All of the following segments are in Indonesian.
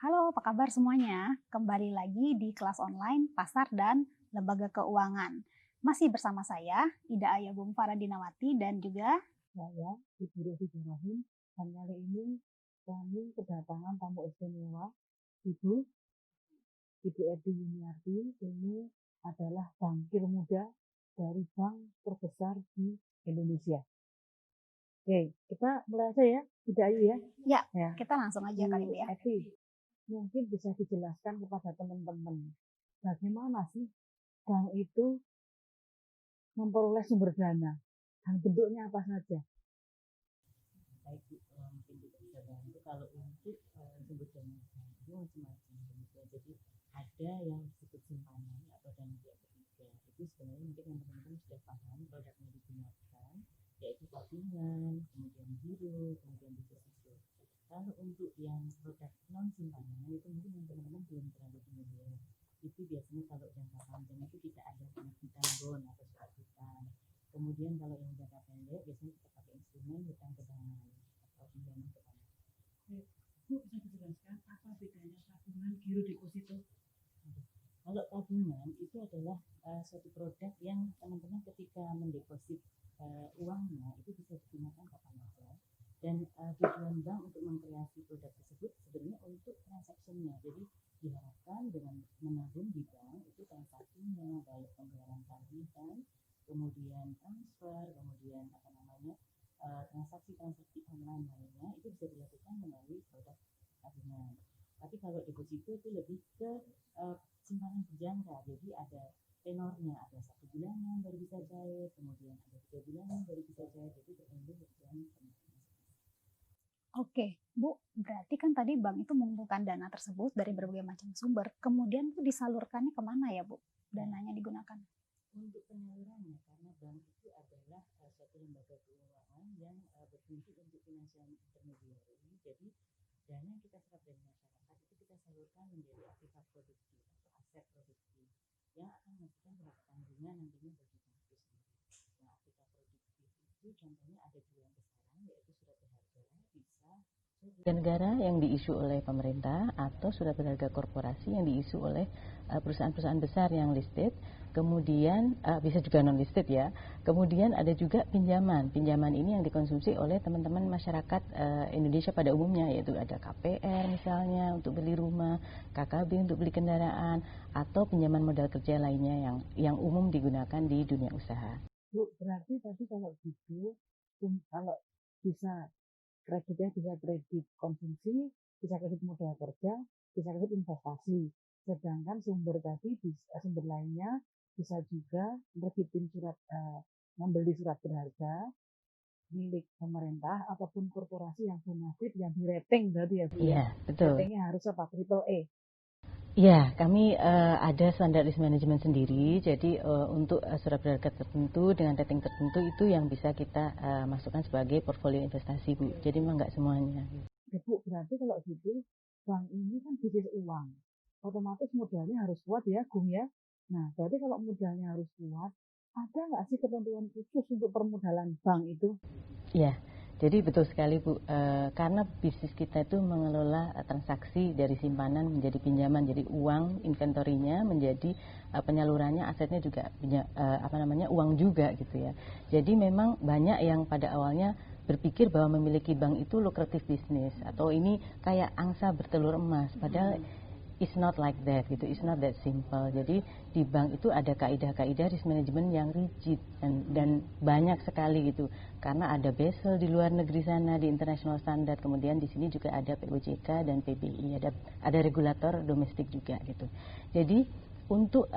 Halo, apa kabar semuanya? Kembali lagi di kelas online Pasar dan Lembaga Keuangan. Masih bersama saya, Ida Ayagung Faradinawati dan juga Saya, Ibu Rohidi Rahim, dan kali ini kami kedatangan tamu istimewa, Ibu, Ibu Edi Yuniarti. Ini adalah bankir muda dari bank terbesar di Indonesia. Oke, kita mulai aja ya, tidak Ayu ya. ya, Ya, kita langsung aja Bu kali Bu ya. Edi, mungkin bisa dijelaskan kepada teman-teman, bagaimana sih bank itu memperoleh sumber dana dan bentuknya apa saja? Baik Bu, mungkin kita bisa bantu kalau untuk sumber dana itu macam-macam ya. Jadi ada yang disebut simpanan atau dana pihak ketiga. Itu sebenarnya mungkin yang teman-teman sudah paham produknya digunakan, yaitu tabungan, kemudian giro, kemudian deposito. Kalau untuk yang produk non simpanan itu mungkin yang teman-teman belum terlalu familiar. Itu biasanya kalau jangka panjang itu kita ada penerbitan bond atau surat hutang. Kemudian kalau yang jangka pendek biasanya kita pakai instrumen hutang kebanyakan atau pinjaman kebanyakan. Bu, bisa dijelaskan apa bedanya tabungan giro deposito? Kalau tabungan itu adalah suatu produk yang teman-teman ketika mendeposit uangnya itu bisa digunakan kapan saja. Dan tujuan bank untuk mengkreasi produk tersebut sebenarnya untuk transaksinya. Jadi diharapkan dengan menabung di bank itu transaksinya baik pembayaran tagihan, kemudian transfer, kemudian transaksi-transaksi online lainnya itu bisa dilakukan melalui produk tabungan. Tapi kalau deposito itu lebih ke simpanan berjangka, jadi ada tenornya, ada 1 bulanan baru bisa cair, kemudian ada 3 bulanan baru bisa cair, jadi tergantung kebutuhan teman-teman. Oke, Bu, berarti kan tadi bank itu mengumpulkan dana tersebut dari berbagai macam sumber, kemudian itu disalurkannya kemana ya Bu? Dananya digunakan. Untuk penyalurannya, karena bank itu adalah suatu lembaga keuangan yang berfungsi untuk financial intermediary, jadi dana yang kita serap dari masyarakat itu kita salurkan menjadi aktiva produktif atau aset produktif yang akan menghasilkan pendapatan bunga nantinya bagi bank itu sendiri. Nah, aktiva produktif itu contohnya ada dua yang besaran, yaitu surat berharga bisa negara yang diisu oleh pemerintah atau surat berharga korporasi yang diisu oleh perusahaan-perusahaan besar yang listed. Kemudian bisa juga non listed ya. Kemudian ada juga pinjaman. Pinjaman ini yang dikonsumsi oleh teman-teman masyarakat Indonesia pada umumnya, yaitu ada KPR misalnya untuk beli rumah, KKB untuk beli kendaraan, atau pinjaman modal kerja lainnya yang umum digunakan di dunia usaha. Bu, berarti tadi kalau gitu, kalau bisa kreditnya bisa kredit konsumsi, bisa kredit modal kerja, bisa kredit investasi. Sedangkan sumber tadi sumber lainnya bisa juga terbitin membeli surat berharga milik pemerintah ataupun korporasi yang bonafit yang di-rating berarti ya Bu ya. Iya, betul. Ratingnya harus apa? Triple A. Ya, kami ada standar risk management sendiri. Jadi untuk surat berharga tertentu dengan rating tertentu itu yang bisa kita masukkan sebagai portfolio investasi, Bu. Jadi memang nggak semuanya. Ya, Bu, berarti kalau gitu bank ini kan bisnis uang. Otomatis modalnya harus kuat ya, Gung ya. Nah, berarti kalau modalnya harus kuat, ada nggak sih ketentuan khusus untuk permodalan bank itu? Ya, jadi betul sekali Bu. Karena bisnis kita itu mengelola transaksi dari simpanan menjadi pinjaman. Jadi uang inventorinya menjadi penyalurannya asetnya juga uang juga gitu ya. Jadi memang banyak yang pada awalnya berpikir bahwa memiliki bank itu lukratif bisnis atau ini kayak angsa bertelur emas, padahal it's not like that gitu, it's not that simple. Jadi di bank itu ada kaidah-kaidah risk management yang rigid dan banyak sekali gitu, karena ada Basel di luar negeri sana di international standard, kemudian di sini juga ada POJK dan PBI, ada regulator domestik juga gitu. Jadi untuk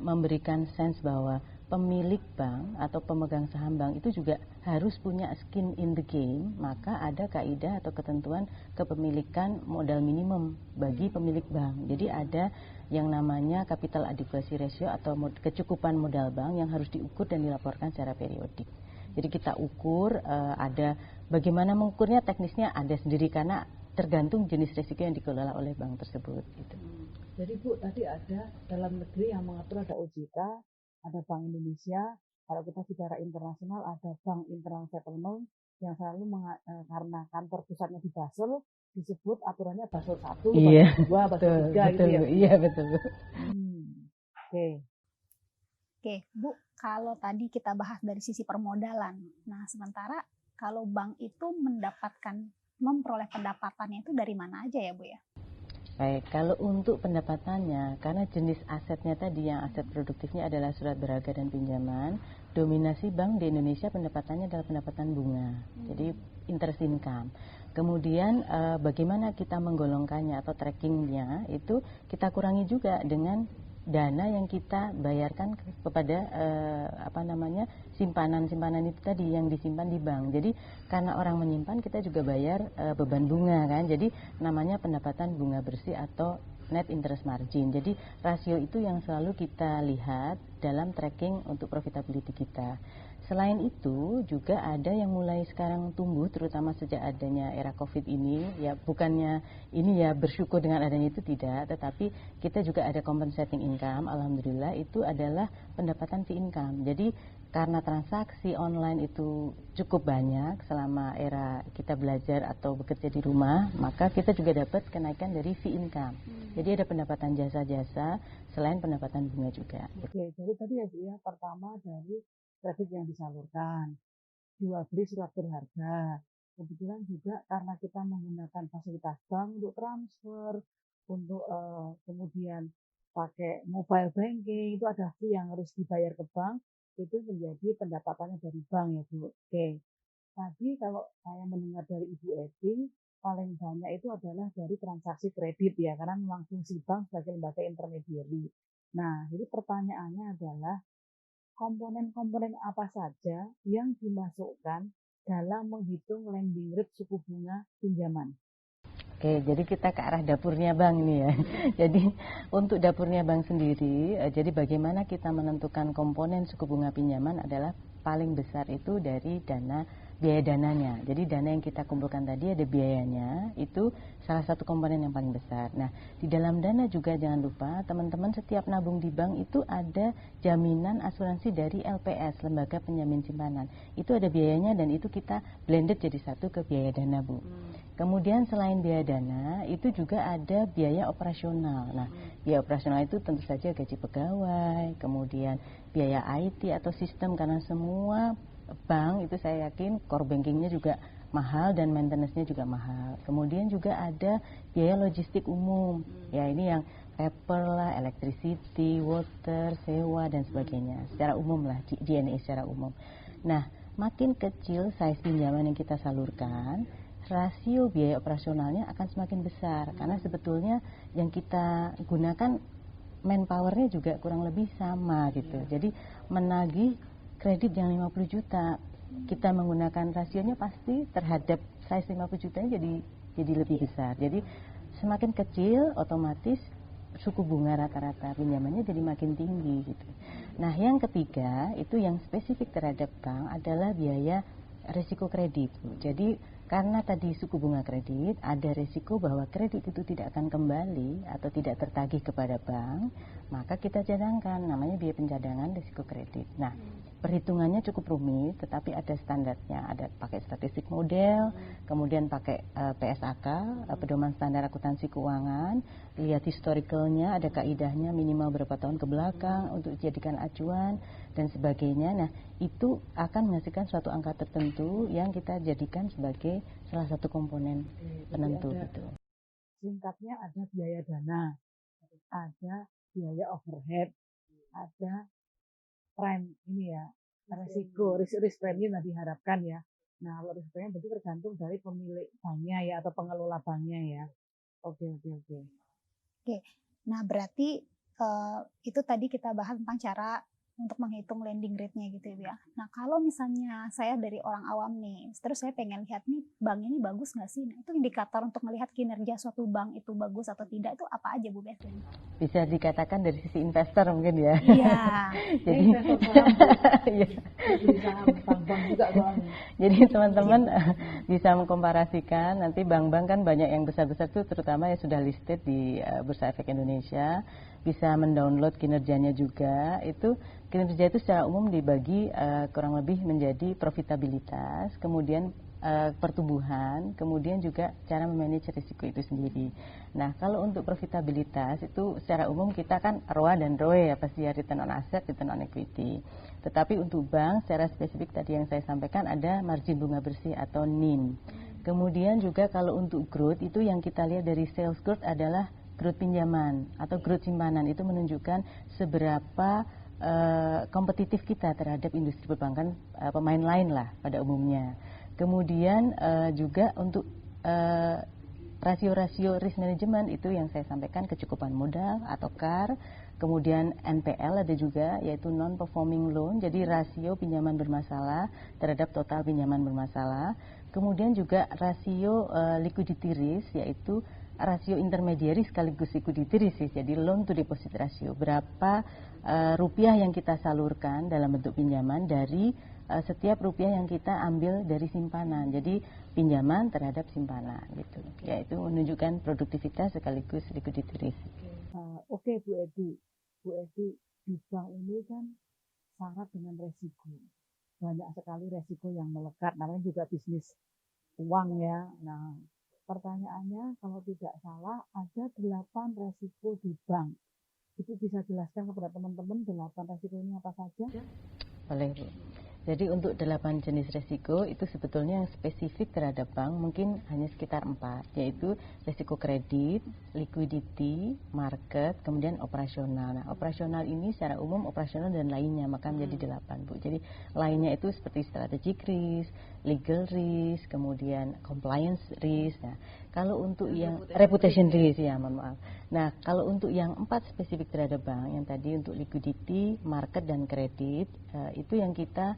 memberikan sense bahwa pemilik bank atau pemegang saham bank itu juga harus punya skin in the game, maka ada kaidah atau ketentuan kepemilikan modal minimum bagi pemilik bank. Jadi ada yang namanya capital adequacy ratio atau kecukupan modal bank yang harus diukur dan dilaporkan secara periodik. Jadi kita ukur, ada bagaimana mengukurnya, teknisnya ada sendiri karena tergantung jenis risiko yang dikelola oleh bank tersebut gitu. Jadi Bu, tadi ada dalam negeri yang mengatur, ada OJK, ada Bank Indonesia. Kalau kita bicara internasional, ada Bank Internal Settlement yang selalu karena kantor pusatnya di Basel, disebut aturannya Basel 1, Iya, Basel 2, Basel betul, 3 gitu betul, ya. Bu. Iya betul, Bu. Oke. Oke, Bu, kalau tadi kita bahas dari sisi permodalan. Nah, sementara kalau bank itu memperoleh pendapatannya itu dari mana aja ya, Bu ya? Baik, kalau untuk pendapatannya, karena jenis asetnya tadi yang aset produktifnya adalah surat berharga dan pinjaman, dominasi bank di Indonesia pendapatannya adalah pendapatan bunga, jadi interest income. Kemudian bagaimana kita menggolongkannya atau trackingnya itu kita kurangi juga dengan dana yang kita bayarkan kepada simpanan itu tadi yang disimpan di bank. Jadi karena orang menyimpan kita juga bayar beban bunga kan. Jadi namanya pendapatan bunga bersih atau net interest margin. Jadi rasio itu yang selalu kita lihat dalam tracking untuk profitability kita. Selain itu juga ada yang mulai sekarang tumbuh terutama sejak adanya era Covid ini, ya bukannya ini ya bersyukur dengan adanya itu tidak, tetapi kita juga ada compensating income, alhamdulillah itu adalah pendapatan fee income. Jadi karena transaksi online itu cukup banyak selama era kita belajar atau bekerja di rumah, maka kita juga dapat kenaikan dari fee income. Jadi ada pendapatan jasa-jasa selain pendapatan bunga juga. Oke, jadi tadi ya pertama dari kredit yang disalurkan, jual beli surat berharga. Kebetulan juga karena kita menggunakan fasilitas bank untuk transfer, untuk kemudian pakai mobile banking, itu ada fee yang harus dibayar ke bank, itu menjadi pendapatannya dari bank ya Bu. Oke, tadi kalau saya mendengar dari Ibu Eti, paling banyak itu adalah dari transaksi kredit ya, karena memang fungsi bank sebagai lembaga intermediary. Nah, jadi pertanyaannya adalah komponen-komponen apa saja yang dimasukkan dalam menghitung lending rate suku bunga pinjaman? Oke, jadi kita ke arah dapurnya bank nih ya. Jadi untuk dapurnya bank sendiri, jadi bagaimana kita menentukan komponen suku bunga pinjaman adalah paling besar itu dari biaya dananya. Jadi dana yang kita kumpulkan tadi ada biayanya, itu salah satu komponen yang paling besar. Nah, di dalam dana juga jangan lupa teman-teman setiap nabung di bank itu ada jaminan asuransi dari LPS, Lembaga Penjamin Simpanan. Itu ada biayanya dan itu kita blended jadi satu ke biaya dana, Bu. Kemudian selain biaya dana, itu juga ada biaya operasional. Nah, biaya operasional itu tentu saja gaji pegawai, kemudian biaya IT atau sistem, karena semua bank itu saya yakin core bankingnya juga mahal dan maintenance-nya juga mahal. Kemudian juga ada biaya logistik umum, ya ini yang paper lah, electricity, water, sewa dan sebagainya. Secara umum lah, D&A secara umum. Nah, makin kecil size pinjaman yang kita salurkan, rasio biaya operasionalnya akan semakin besar karena sebetulnya yang kita gunakan manpower-nya juga kurang lebih sama gitu. Jadi menagih kredit yang 50 juta kita menggunakan rasionya pasti terhadap size 50 jutanya jadi lebih besar. Jadi semakin kecil otomatis suku bunga rata-rata pinjamannya jadi makin tinggi gitu. Nah, yang ketiga itu yang spesifik terhadap bank adalah biaya risiko kredit. Jadi karena tadi suku bunga kredit, ada risiko bahwa kredit itu tidak akan kembali atau tidak tertagih kepada bank, maka kita cadangkan, namanya biaya pencadangan risiko kredit. Nah, perhitungannya cukup rumit, tetapi ada standarnya, ada pakai statistik model, kemudian pakai PSAK, pedoman standar akuntansi keuangan, lihat historicalnya, ada kaidahnya minimal berapa tahun ke belakang untuk dijadikan acuan dan sebagainya. Nah, itu akan menghasilkan suatu angka tertentu yang kita jadikan sebagai salah satu komponen penentu gitu. Singkatnya ada biaya dana, ada biaya overhead, ada prime ini ya, risiko, risk premium yang diharapkan ya. Nah, kalau risk premium berarti tergantung dari pemilik banknya ya atau pengelola banknya ya. Oke. Nah, berarti itu tadi kita bahas tentang cara untuk menghitung lending rate-nya gitu ya. Nah, kalau misalnya saya dari orang awam nih, terus saya pengen lihat nih bank ini bagus nggak sih? Nah, itu indikator untuk melihat kinerja suatu bank itu bagus atau tidak itu apa aja Bu biasanya? Bisa dikatakan dari sisi investor mungkin ya. Iya. Jadi bank juga soalnya. Jadi teman-teman bisa mengkomparasikan, nanti bank-bank kan banyak yang besar-besar tuh terutama yang sudah listed di Bursa Efek Indonesia, bisa mendownload kinerjanya juga. Itu kinerja itu secara umum dibagi kurang lebih menjadi profitabilitas, kemudian pertumbuhan, kemudian juga cara memanage risiko itu sendiri. Nah, kalau untuk profitabilitas itu secara umum kita kan ROA dan ROE ya pasti ya, return on asset, return on equity. Tetapi untuk bank secara spesifik tadi yang saya sampaikan ada margin bunga bersih atau NIM. Kemudian juga kalau untuk growth itu yang kita lihat dari sales growth adalah growth pinjaman atau growth simpanan, itu menunjukkan seberapa kompetitif kita terhadap industri perbankan pemain lain lah pada umumnya. Kemudian juga untuk rasio-rasio risk management itu yang saya sampaikan kecukupan modal atau CAR, kemudian NPL ada juga yaitu non performing loan, jadi rasio pinjaman bermasalah terhadap total pinjaman bermasalah. Kemudian juga rasio liquidity risk yaitu rasio intermediary sekaligus liquidity risk, jadi loan to deposit ratio, berapa rupiah yang kita salurkan dalam bentuk pinjaman dari setiap rupiah yang kita ambil dari simpanan, jadi pinjaman terhadap simpanan gitu, yaitu menunjukkan produktivitas sekaligus liquidity risk. Oke, Bu Edi, di bank ini kan syarat dengan resiko, banyak sekali resiko yang melekat, namanya juga bisnis uang ya. Nah, pertanyaannya kalau tidak salah ada 8 resiko di bank. Itu bisa jelaskan kepada teman-teman 8 resiko ini apa saja? Boleh, Bu. Jadi untuk 8 jenis resiko itu sebetulnya yang spesifik terhadap bank mungkin hanya sekitar 4, yaitu resiko kredit, liquidity, market, kemudian operasional. Nah, operasional ini secara umum operasional dan lainnya, maka menjadi 8, Bu. Jadi lainnya itu seperti strategic risk, legal risk, kemudian compliance risk. Nah, kalau untuk yang reputation risk ya, maaf. Nah, kalau untuk yang 4 spesifik terhadap bank, yang tadi untuk liquidity, market dan kredit, itu yang kita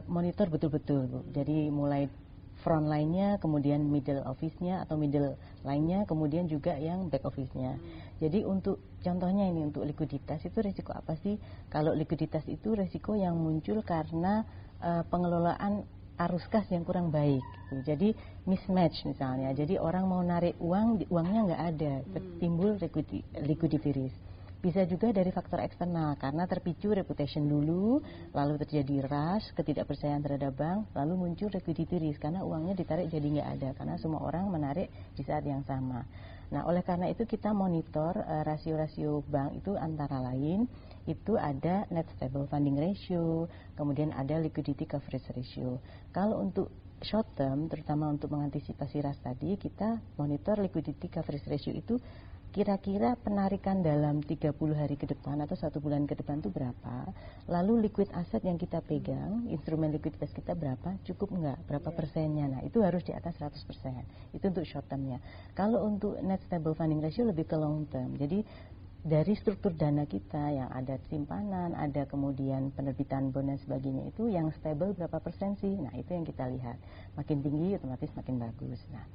monitor betul-betul, Bu. Jadi mulai front line-nya, kemudian middle office-nya atau middle line-nya, kemudian juga yang back office-nya. Jadi untuk contohnya ini untuk likuiditas itu risiko apa sih? Kalau likuiditas itu risiko yang muncul karena pengelolaan arus kas yang kurang baik. Jadi mismatch misalnya. Jadi orang mau narik uang, uangnya nggak ada, timbul liquidity risk. Bisa juga dari faktor eksternal karena terpicu reputation dulu, lalu terjadi rush, ketidakpercayaan terhadap bank, lalu muncul liquidity risk karena uangnya ditarik jadi nggak ada karena semua orang menarik di saat yang sama. Nah, oleh karena itu kita monitor rasio-rasio bank itu antara lain itu ada net stable funding ratio, kemudian ada liquidity coverage ratio. Kalau untuk short term, terutama untuk mengantisipasi rush tadi, kita monitor liquidity coverage ratio itu kira-kira penarikan dalam 30 hari ke depan atau 1 bulan ke depan itu berapa, lalu liquid asset yang kita pegang, instrumen likuiditas kita berapa, cukup enggak, berapa persennya. Nah, itu harus di atas 100%, itu untuk short termnya. Kalau untuk net stable funding ratio lebih ke long term, jadi dari struktur dana kita yang ada simpanan, ada kemudian penerbitan bond dan sebagainya, itu yang stable berapa persen sih, nah itu yang kita lihat, makin tinggi otomatis makin bagus. Nah,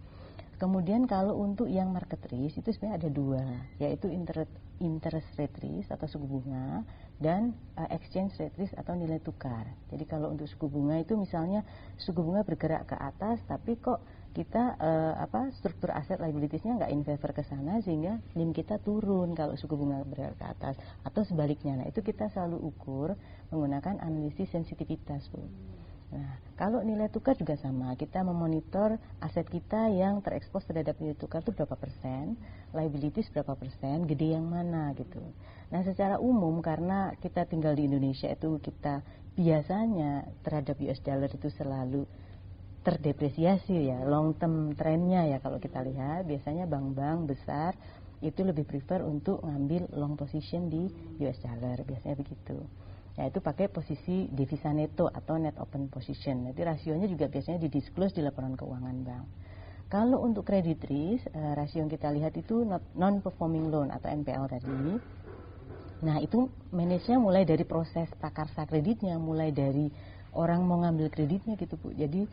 kemudian kalau untuk yang market risk itu sebenarnya ada 2, yaitu interest rate risk atau suku bunga dan exchange rate risk atau nilai tukar. Jadi kalau untuk suku bunga itu misalnya suku bunga bergerak ke atas tapi kok kita struktur aset liabilitiesnya nggak in favor ke sana sehingga NIM kita turun kalau suku bunga bergerak ke atas atau sebaliknya. Nah, itu kita selalu ukur menggunakan analisis sensitivitas, Bu. Nah, kalau nilai tukar juga sama, kita memonitor aset kita yang terekspos terhadap nilai tukar itu berapa persen, liabilities berapa persen, gede yang mana gitu. Nah, secara umum karena kita tinggal di Indonesia itu kita biasanya terhadap US dollar itu selalu terdepresiasi ya, long term trennya ya kalau kita lihat, biasanya bank-bank besar itu lebih prefer untuk ngambil long position di US dollar, biasanya begitu. Yaitu pakai posisi devisa neto atau net open position. Jadi rasionya juga biasanya didisclose di laporan keuangan bank. Kalau untuk credit risk, rasio yang kita lihat itu non performing loan atau NPL tadi. Nah, itu manage-nya mulai dari proses prakarsa kreditnya, mulai dari orang mau ngambil kreditnya gitu, Bu. Jadi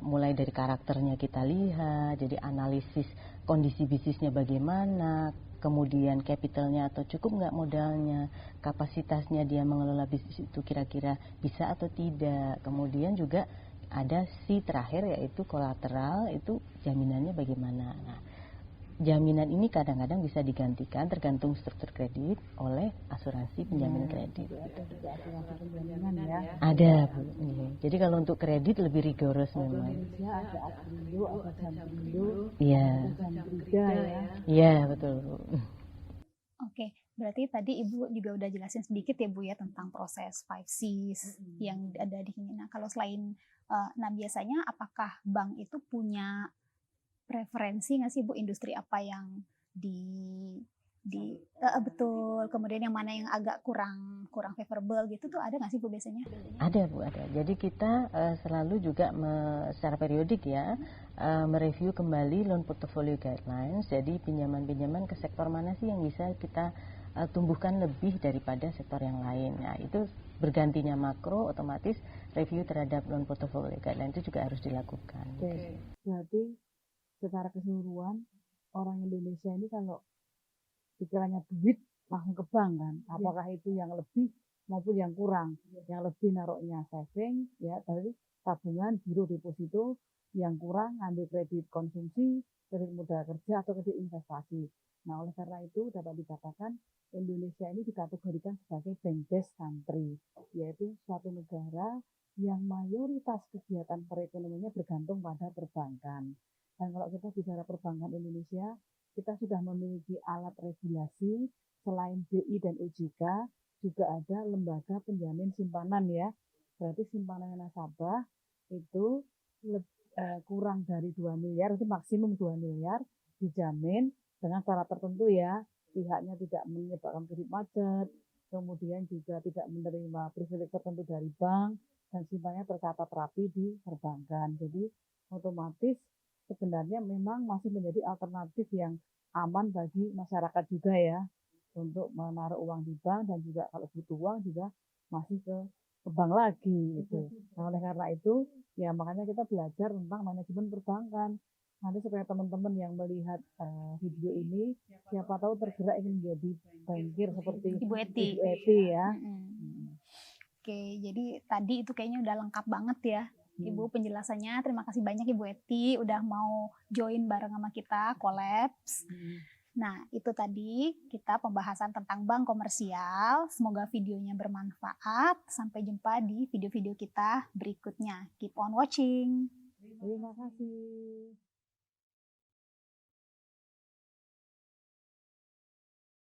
mulai dari karakternya kita lihat, jadi analisis kondisi bisnisnya bagaimana, kemudian capitalnya atau cukup nggak modalnya, kapasitasnya dia mengelola bisnis itu kira-kira bisa atau tidak. Kemudian juga ada terakhir yaitu kolateral, itu jaminannya bagaimana. Nah, jaminan ini kadang-kadang bisa digantikan tergantung struktur kredit oleh asuransi penjamin kredit. Ada juga asuransi penjaminan ya. Ada, Bu. Iya. Jadi kalau untuk kredit lebih rigorous Kalau di memang. Indonesia ada Aprindo, ada Jampindo, Iya. ada Jamprida ya. Iya, betul, Bu. Oke, berarti tadi Ibu juga udah jelasin sedikit ya Bu ya tentang proses 5Cs yang ada di sini. Nah, kalau selain nah biasanya apakah bank itu punya preferensi nggak sih Bu industri apa yang betul, kemudian yang mana yang agak kurang favorable gitu tuh ada nggak sih Bu biasanya? Ada, Bu, ada. Jadi kita selalu juga secara periodik ya mereview kembali loan portfolio guidelines. Jadi pinjaman-pinjaman ke sektor mana sih yang bisa kita tumbuhkan lebih daripada sektor yang lain. Nah, itu bergantinya makro, otomatis review terhadap loan portfolio guidelines itu juga harus dilakukan. Oke. Berarti secara keseluruhan orang Indonesia ini kalau pikirannya duit langsung ke bank kan, apakah itu yang lebih maupun yang kurang. Yang lebih naruhnya saving ya dari tabungan, giro, deposito, yang kurang ngambil kredit konsumsi, kredit modal kerja atau kredit investasi. Nah, oleh karena itu dapat dikatakan Indonesia ini dikategorikan sebagai bank-based country, yaitu suatu negara yang mayoritas kegiatan perekonomiannya bergantung pada perbankan. Dan kalau kita bicara perbankan Indonesia, kita sudah memiliki alat regulasi selain BI dan OJK, juga ada lembaga penjamin simpanan ya. Berarti simpanan nasabah itu kurang dari 2 miliar, itu maksimum 2 miliar dijamin dengan syarat tertentu ya. Pihaknya tidak menyebabkan kredit macet, kemudian juga tidak menerima privilege tertentu dari bank, dan simpanannya tercatat rapi di perbankan. Jadi otomatis sebenarnya memang masih menjadi alternatif yang aman bagi masyarakat juga ya untuk menaruh uang di bank, dan juga kalau butuh uang juga masih ke bank lagi gitu. Nah, oleh karena itu ya makanya kita belajar tentang manajemen perbankan. Nanti supaya teman-teman yang melihat video ini siapa tahu tergerak ingin menjadi bankir seperti Ibu Eti. Ibu Eti ya. Oke, jadi tadi itu kayaknya udah lengkap banget ya Ibu penjelasannya. Terima kasih banyak Ibu Eti udah mau join bareng sama kita Collabs. Nah, itu tadi kita pembahasan tentang bank komersial. Semoga videonya bermanfaat. Sampai jumpa di video-video kita berikutnya. Keep on watching. Terima kasih.